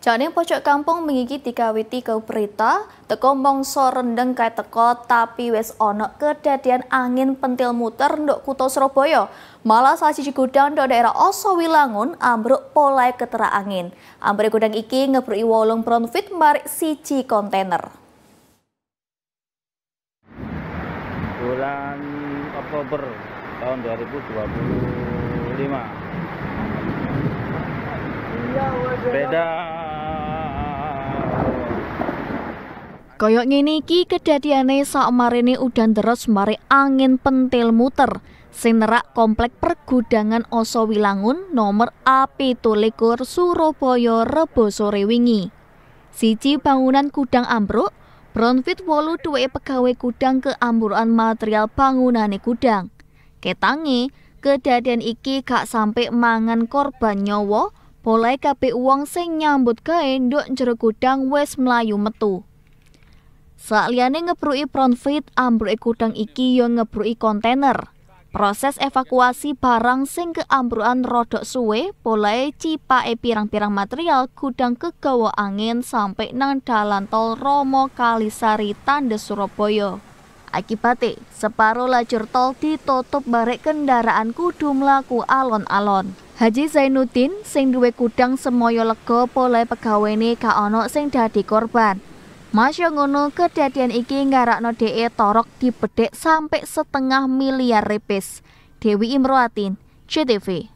Jane pojok kampung mengiki dikawiti kau berita, teko mongso rendeng kae teko tapi wis ono kedadian angin pentil muter nduk kutha Surabaya. Malah salah siji gudang nduk daerah Osowilangun ambruk polai ketera angin. Ambruk gudang iki ngebruki 8 bronfit marik siji kontainer. Bulan Oktober tahun 2025. Beda. Koyok ngene iki kedadiane sakmarene udan deres marik angin pentil muter sing nerak komplek pergudangan Osowilangun nomor A17 Surabaya Rebo sore wingi. Siji bangunan gudang ambruk, bronfit 8 duweke pegawai gudang keambrukan material bangunane gudang. Ketange, kedadian iki gak sampe mangan korban nyawa, polai kabeh wong sing nyambut gawe nduk jero gudang wis mlayu metu. Saliyane ngebruki bronfit, ambruke gudang iki yo ngebruki kontainer. Proses evakuasi barang sing keambrukan rodok suwe, polahe cipake pirang-pirang material gudang kegawa angin sampai nang dalan tol Romo Kalisari Tandes Surabaya. Akibate, separo lajur tol ditutup barek kendaraan kudu mlaku alon-alon. Haji Zainuddin sing duwe gudang Semoyo lega polahe pegawene gak ono sing dadi korban. Masya ngono kedadian iki ngarakno DE torok dibedhek sampai 500 miliar rupiah. Dewi Imroatin, CTV.